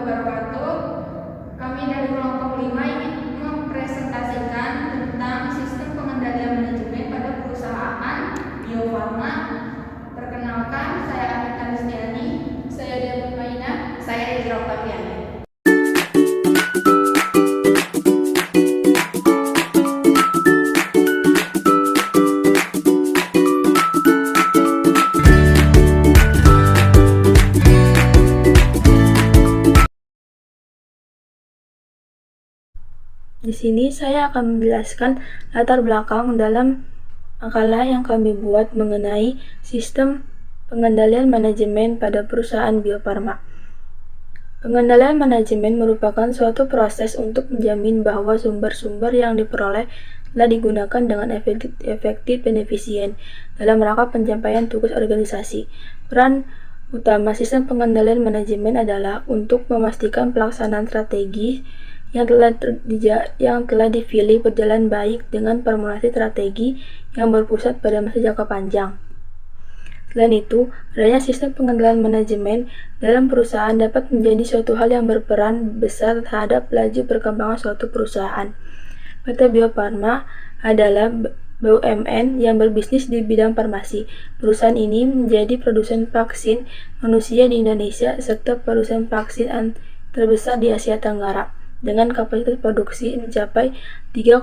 wabarakatuh. Kami dari kelompok 5 ingin mempresentasikan tentang sistem pengendalian manajemen pada perusahaan Bio Farma. Perkenalkan, saya Anita Listiani, saya Dia Maina, saya Ezra Octaviani. Di sini saya akan menjelaskan latar belakang dalam makalah yang kami buat mengenai sistem pengendalian manajemen pada perusahaan Bio Farma. Pengendalian manajemen merupakan suatu proses untuk menjamin bahwa sumber-sumber yang diperoleh telah digunakan dengan efektif dan efisien dalam rangka pencapaian tugas organisasi. Peran utama sistem pengendalian manajemen adalah untuk memastikan pelaksanaan strategi yang telah dipilih berjalan baik dengan formulasi strategi yang berpusat pada masa jangka panjang. Selain itu, adanya sistem pengendalian manajemen dalam perusahaan dapat menjadi suatu hal yang berperan besar terhadap laju perkembangan suatu perusahaan. PT Bio Farma adalah BUMN yang berbisnis di bidang farmasi. Perusahaan ini menjadi produsen vaksin manusia di Indonesia serta produsen vaksin terbesar di Asia Tenggara, dengan kapasitas produksi mencapai 3,2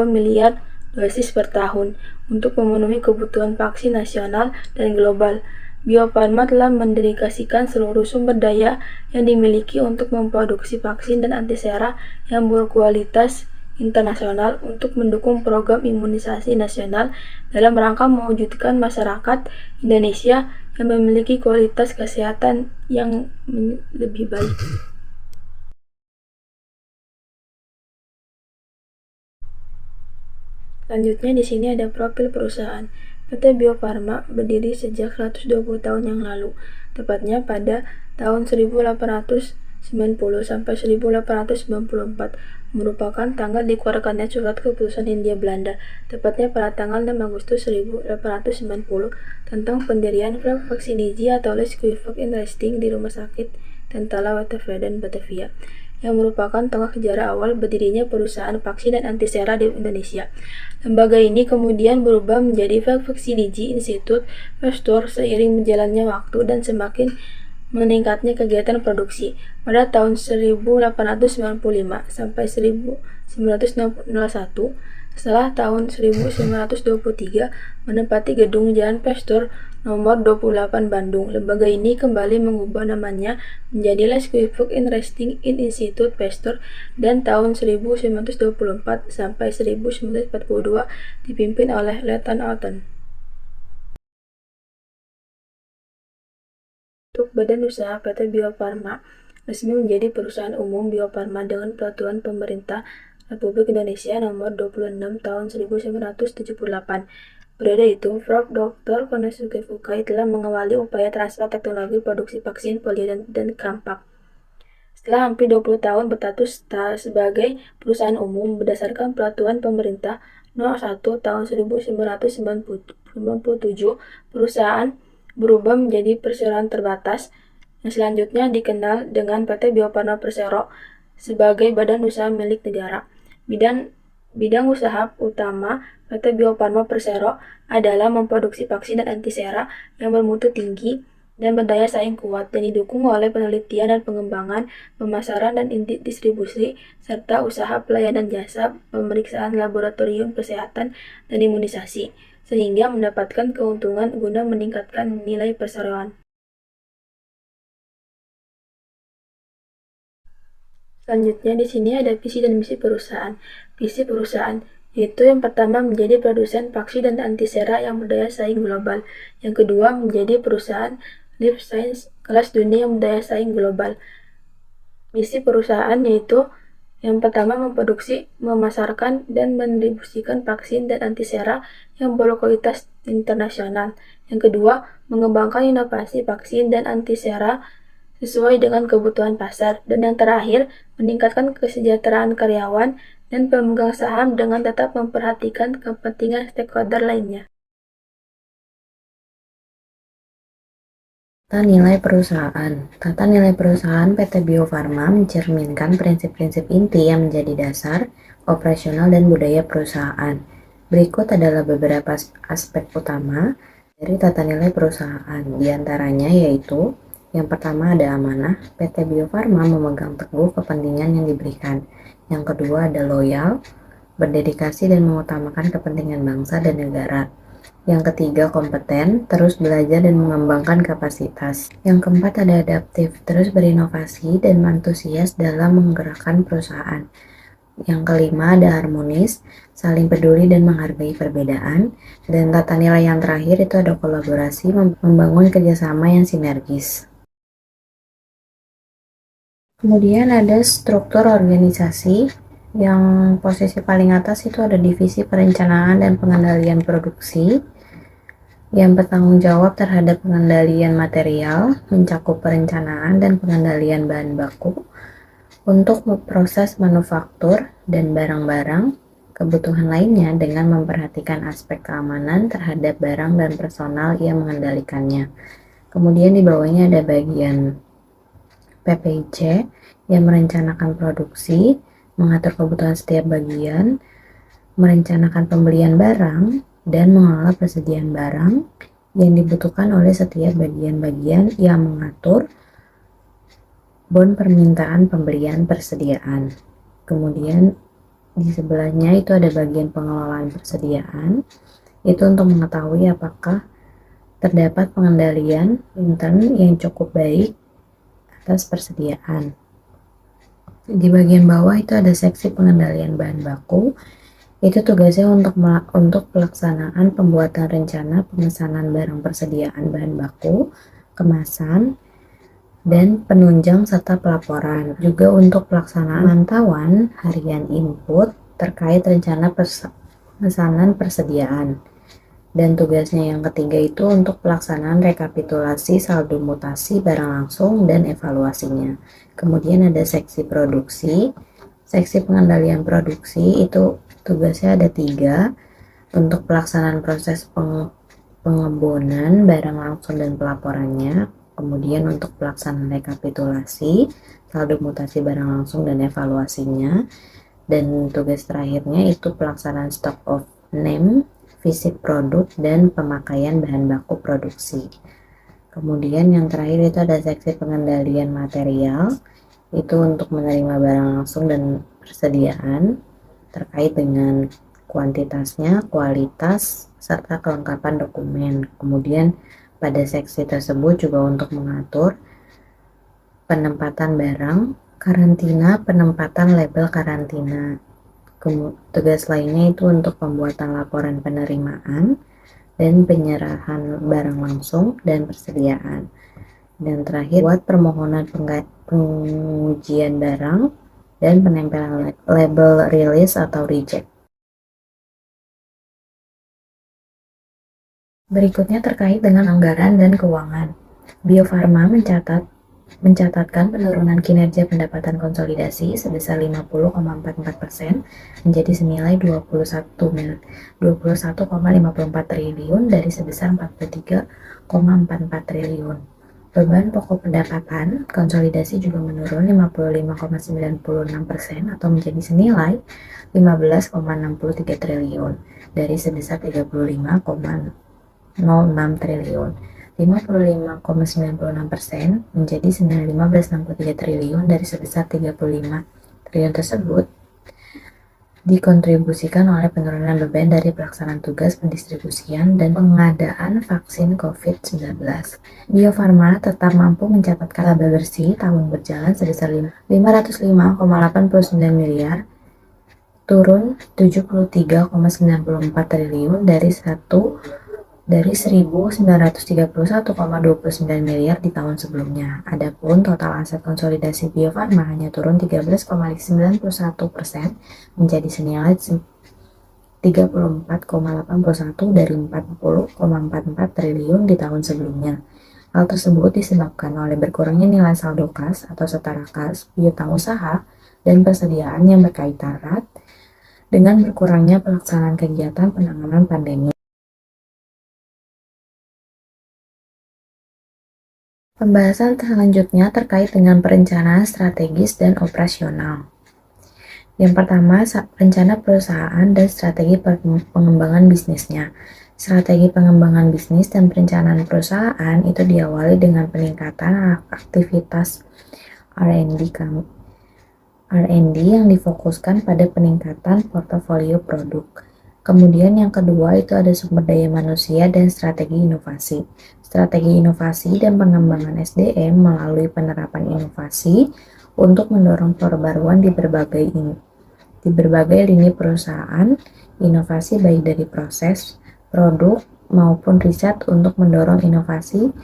miliar dosis per tahun untuk memenuhi kebutuhan vaksin nasional dan global. Bio Farma telah mendedikasikan seluruh sumber daya yang dimiliki untuk memproduksi vaksin dan antisera yang berkualitas internasional untuk mendukung program imunisasi nasional dalam rangka mewujudkan masyarakat Indonesia yang memiliki kualitas kesehatan yang lebih baik. Selanjutnya di sini ada profil perusahaan. PT Bio Farma berdiri sejak 120 tahun yang lalu, tepatnya pada tahun 1890 sampai 1894, merupakan tanggal dikeluarkannya surat keputusan Hindia Belanda, tepatnya pada tanggal 6 Agustus 1890, tentang pendirian Vaksinigi atau Leeskwijk Resting di Rumah Sakit Tentala Waterveen Batavia, yang merupakan tonggak sejarah awal berdirinya perusahaan vaksin dan antisera di Indonesia. Lembaga ini kemudian berubah menjadi Vaksinigi Institute Pasteur seiring berjalannya waktu dan semakin meningkatnya kegiatan produksi. Pada tahun 1895 sampai 1901, setelah tahun 1923 menempati gedung Jalan Pasteur nomor 28 Bandung, lembaga ini kembali mengubah namanya menjadi Leeskwijk Resting Institute Pasteur dan tahun 1924 sampai 1942 dipimpin oleh Letnan Alten. Untuk badan usaha PT Bio Farma resmi menjadi perusahaan umum Bio Farma dengan peraturan pemerintah Republik Indonesia nomor 26 tahun 1978. Pada itu, Prof. Dr. Konosuke Fukai telah mengawali upaya transfer teknologi produksi vaksin polio dan campak. Setelah hampir 20 tahun berstatus sebagai perusahaan umum berdasarkan peraturan pemerintah nomor 1 tahun 1997, perusahaan berubah menjadi perseroan terbatas yang selanjutnya dikenal dengan PT Bio Farma Persero sebagai badan usaha milik negara. Bidang usaha utama PT Bio Farma Persero adalah memproduksi vaksin dan antisera yang bermutu tinggi dan berdaya saing kuat dan didukung oleh penelitian dan pengembangan, pemasaran dan distribusi, serta usaha pelayanan jasa pemeriksaan laboratorium kesehatan dan imunisasi, sehingga mendapatkan keuntungan guna meningkatkan nilai perseroan. Selanjutnya di sini ada visi dan misi perusahaan. Visi perusahaan yaitu yang pertama menjadi produsen vaksin dan antisera yang berdaya saing global. Yang kedua menjadi perusahaan life science kelas dunia yang berdaya saing global. Misi perusahaan yaitu yang pertama memproduksi, memasarkan, dan mendistribusikan vaksin dan antisera yang berkualitas internasional. Yang kedua, mengembangkan inovasi vaksin dan antisera sesuai dengan kebutuhan pasar. Dan yang terakhir, meningkatkan kesejahteraan karyawan dan pemegang saham dengan tetap memperhatikan kepentingan stakeholder lainnya. Tata nilai perusahaan. Tata nilai perusahaan PT Bio Farma mencerminkan prinsip-prinsip inti yang menjadi dasar, operasional, dan budaya perusahaan. Berikut adalah beberapa aspek utama dari tata nilai perusahaan. Di antaranya yaitu, yang pertama ada amanah. PT Bio Farma memegang teguh kepentingan yang diberikan. Yang kedua ada loyal, berdedikasi dan mengutamakan kepentingan bangsa dan negara. Yang ketiga kompeten, terus belajar dan mengembangkan kapasitas. Yang keempat ada adaptif, terus berinovasi dan antusias dalam menggerakkan perusahaan. Yang kelima ada harmonis, saling peduli dan menghargai perbedaan. Dan tata nilai yang terakhir itu ada kolaborasi, membangun kerjasama yang sinergis. Kemudian ada struktur organisasi. Yang posisi paling atas itu ada divisi perencanaan dan pengendalian produksi yang bertanggung jawab terhadap pengendalian material, mencakup perencanaan dan pengendalian bahan baku untuk proses manufaktur dan barang-barang kebutuhan lainnya dengan memperhatikan aspek keamanan terhadap barang dan personal yang mengendalikannya. Kemudian di bawahnya ada bagian PPIC yang merencanakan produksi, mengatur kebutuhan setiap bagian, merencanakan pembelian barang, dan mengelola persediaan barang yang dibutuhkan oleh setiap bagian-bagian yang mengatur bon permintaan pembelian persediaan. Kemudian di sebelahnya itu ada bagian pengelolaan persediaan, itu untuk mengetahui apakah terdapat pengendalian intern yang cukup baik atas persediaan. Di bagian bawah itu ada seksi pengendalian bahan baku. Itu tugasnya untuk pelaksanaan pembuatan rencana pemesanan barang persediaan bahan baku, kemasan, dan penunjang serta pelaporan. Juga untuk pelaksanaan pemantauan harian input terkait rencana pemesanan persediaan. Dan tugasnya yang ketiga itu untuk pelaksanaan rekapitulasi saldo mutasi barang langsung dan evaluasinya. Kemudian ada seksi produksi. Seksi pengendalian produksi itu tugasnya ada 3 untuk pelaksanaan proses pengebonan barang langsung dan pelaporannya. Kemudian untuk pelaksanaan rekapitulasi saldo mutasi barang langsung dan evaluasinya. Dan tugas terakhirnya itu pelaksanaan stock of name, fisik produk, dan pemakaian bahan baku produksi. Kemudian yang terakhir itu ada seksi pengendalian material, itu untuk menerima barang langsung dan persediaan terkait dengan kuantitasnya, kualitas, serta kelengkapan dokumen. Kemudian pada seksi tersebut juga untuk mengatur penempatan barang, karantina, penempatan label karantina. Tugas lainnya itu untuk pembuatan laporan penerimaan dan penyerahan barang langsung dan persediaan. Dan terakhir, buat permohonan pengujian barang dan penempelan label rilis atau reject. Berikutnya terkait dengan anggaran dan keuangan. Bio Farma mencatatkan penurunan kinerja pendapatan konsolidasi sebesar 50,44% menjadi senilai 21,54 triliun dari sebesar 43,44 triliun. Beban pokok pendapatan konsolidasi juga menurun 55,96% atau menjadi senilai 15,63 triliun dari sebesar 35,06 triliun. 55,96% menjadi senilai 15,63 triliun dari sebesar 35 triliun tersebut dikontribusikan oleh penurunan beban dari pelaksanaan tugas pendistribusian dan pengadaan vaksin COVID-19. Bio Farma tetap mampu mencatatkan laba bersih tahun berjalan sebesar 505,89 miliar, turun 73,94 triliun dari 1.931,29 miliar di tahun sebelumnya. Adapun total aset konsolidasi Bio Farma hanya turun 13,91% menjadi senilai 34,81 dari 40,44 triliun di tahun sebelumnya. Hal tersebut disebabkan oleh berkurangnya nilai saldo kas atau setara kas, piutang usaha, dan persediaan yang berkaitan erat dengan berkurangnya pelaksanaan kegiatan penanganan pandemi. Pembahasan selanjutnya terkait dengan perencanaan strategis dan operasional. Yang pertama, rencana perusahaan dan strategi pengembangan bisnisnya. Strategi pengembangan bisnis dan perencanaan perusahaan itu diawali dengan peningkatan aktivitas R&D yang difokuskan pada peningkatan portofolio produk. Kemudian yang kedua itu ada sumber daya manusia dan strategi inovasi. Strategi inovasi dan pengembangan SDM melalui penerapan inovasi untuk mendorong perbaruan di berbagai lini perusahaan, inovasi baik dari proses, produk, maupun riset untuk mendorong inovasi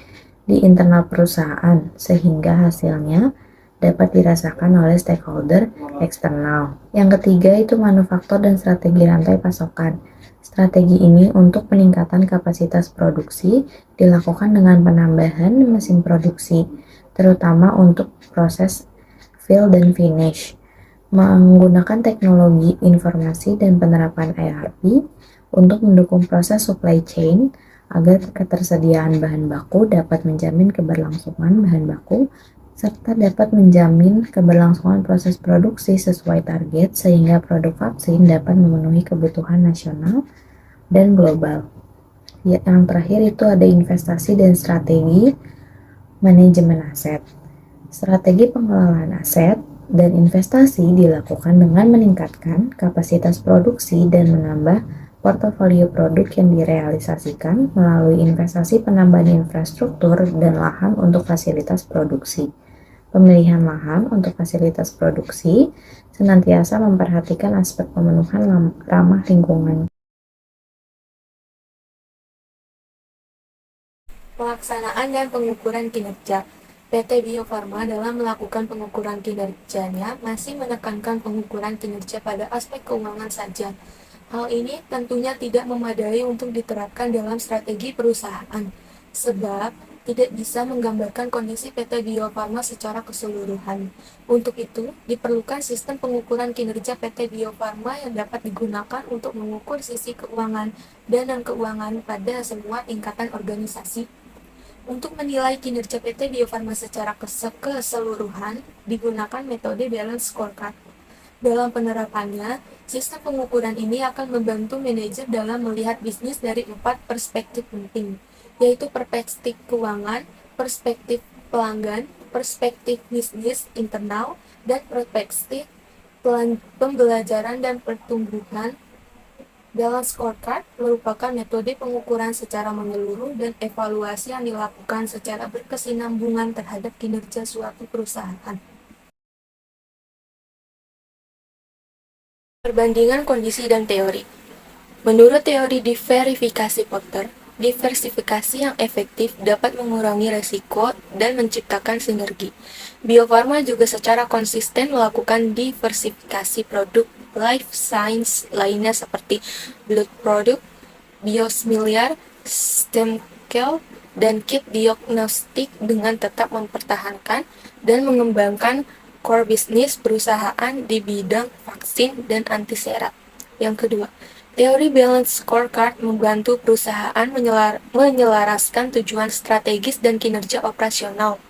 di internal perusahaan, sehingga hasilnya dapat dirasakan oleh stakeholder eksternal. Yang ketiga itu manufaktur dan strategi rantai pasokan. Strategi ini untuk peningkatan kapasitas produksi dilakukan dengan penambahan mesin produksi, terutama untuk proses fill dan finish. Menggunakan teknologi informasi dan penerapan ERP untuk mendukung proses supply chain agar ketersediaan bahan baku dapat menjamin keberlangsungan bahan baku serta dapat menjamin keberlangsungan proses produksi sesuai target sehingga produk vaksin dapat memenuhi kebutuhan nasional dan global. Yang terakhir itu ada investasi dan strategi manajemen aset. Strategi pengelolaan aset dan investasi dilakukan dengan meningkatkan kapasitas produksi dan menambah portofolio produk yang direalisasikan melalui investasi penambahan infrastruktur dan lahan untuk fasilitas produksi. Pemilihan lahan untuk fasilitas produksi senantiasa memperhatikan aspek pemenuhan ramah lingkungan. Pelaksanaan dan pengukuran kinerja. PT Bio Farma dalam melakukan pengukuran kinerjanya masih menekankan pengukuran kinerja pada aspek keuangan saja. Hal ini tentunya tidak memadai untuk diterapkan dalam strategi perusahaan, sebab tidak bisa menggambarkan kondisi PT Bio Farma secara keseluruhan. Untuk itu, diperlukan sistem pengukuran kinerja PT Bio Farma yang dapat digunakan untuk mengukur sisi keuangan dan non-keuangan pada semua tingkatan organisasi. Untuk menilai kinerja PT Bio Farma secara keseluruhan, digunakan metode balance scorecard. Dalam penerapannya, sistem pengukuran ini akan membantu manajer dalam melihat bisnis dari 4 perspektif penting, yaitu perspektif keuangan, perspektif pelanggan, perspektif bisnis internal, dan perspektif pembelajaran dan pertumbuhan. Balance scorecard merupakan metode pengukuran secara menyeluruh dan evaluasi yang dilakukan secara berkesinambungan terhadap kinerja suatu perusahaan. Perbandingan kondisi dan teori. Menurut teori diverifikasi Porter, diversifikasi yang efektif dapat mengurangi resiko dan menciptakan sinergi. Bio Farma juga secara konsisten melakukan diversifikasi produk life science lainnya seperti blood product, biosimilar, stem cell, dan kit diagnostik dengan tetap mempertahankan dan mengembangkan core bisnis perusahaan di bidang vaksin dan antiserat. Yang kedua, teori balance scorecard membantu perusahaan menyelaraskan tujuan strategis dan kinerja operasional.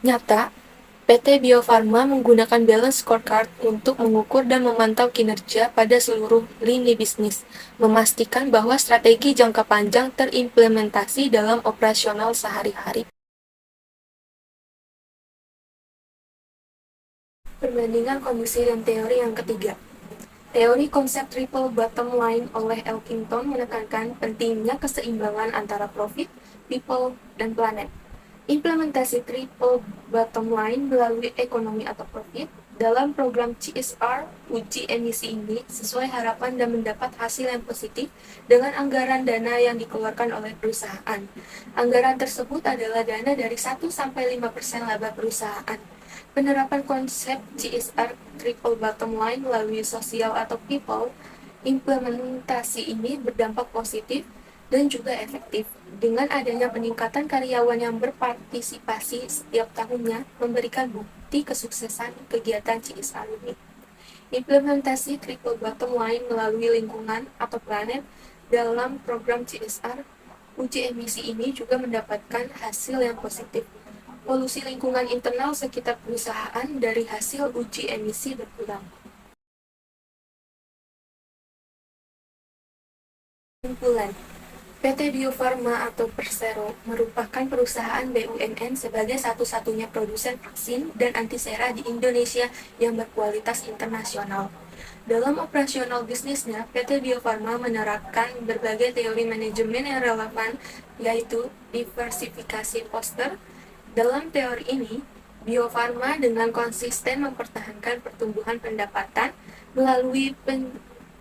Nyata, PT Bio Farma menggunakan balance scorecard untuk mengukur dan memantau kinerja pada seluruh lini bisnis, memastikan bahwa strategi jangka panjang terimplementasi dalam operasional sehari-hari. Perbandingan kondisi dan teori yang ketiga. Teori konsep triple bottom line oleh Elkington menekankan pentingnya keseimbangan antara profit, people, dan planet. Implementasi triple bottom line melalui ekonomi atau profit dalam program CSR uji emisi ini sesuai harapan dan mendapat hasil yang positif dengan anggaran dana yang dikeluarkan oleh perusahaan. Anggaran tersebut adalah dana dari 1-5% laba perusahaan. Penerapan konsep CSR triple bottom line melalui sosial atau people, implementasi ini berdampak positif dan juga efektif. Dengan adanya peningkatan karyawan yang berpartisipasi setiap tahunnya memberikan bukti kesuksesan kegiatan CSR ini. Implementasi triple bottom line melalui lingkungan atau planet dalam program CSR uji emisi ini juga mendapatkan hasil yang positif. Polusi lingkungan internal sekitar perusahaan dari hasil uji emisi berkurang. Kesimpulan, PT Bio Farma atau Persero merupakan perusahaan BUMN sebagai satu-satunya produsen vaksin dan antisera di Indonesia yang berkualitas internasional. Dalam operasional bisnisnya, PT Bio Farma menerapkan berbagai teori manajemen yang relevan, yaitu diversifikasi poster. Dalam teori ini, Bio Farma dengan konsisten mempertahankan pertumbuhan pendapatan melalui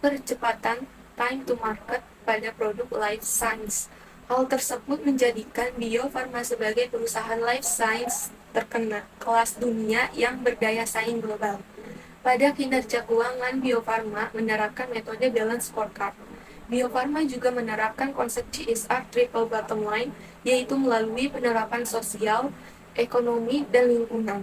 percepatan time to market pada produk life science. Hal tersebut menjadikan Bio Farma sebagai perusahaan life science terkenal kelas dunia yang berdaya saing global. Pada kinerja keuangan, Bio Farma menerapkan metode balance scorecard. Bio Farma juga menerapkan konsep CSR triple bottom line, yaitu melalui penerapan sosial, ekonomi, dan lingkungan.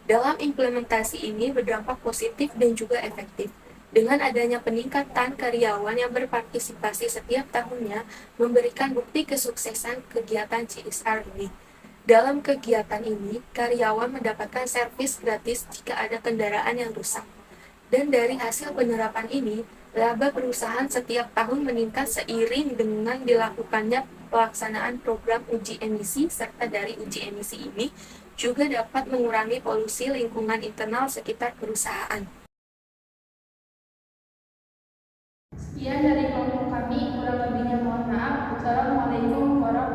Dalam implementasi ini berdampak positif dan juga efektif. Dengan adanya peningkatan karyawan yang berpartisipasi setiap tahunnya, memberikan bukti kesuksesan kegiatan CSR ini. Dalam kegiatan ini, karyawan mendapatkan servis gratis jika ada kendaraan yang rusak. Dan dari hasil penerapan ini, laba perusahaan setiap tahun meningkat seiring dengan dilakukannya pelaksanaan program uji emisi, serta dari uji emisi ini juga dapat mengurangi polusi lingkungan internal sekitar perusahaan. Sekian dari kelompok kami, kurang lebihnya mohon maaf. Wassalamualaikum warahmatullahi wabarakatuh.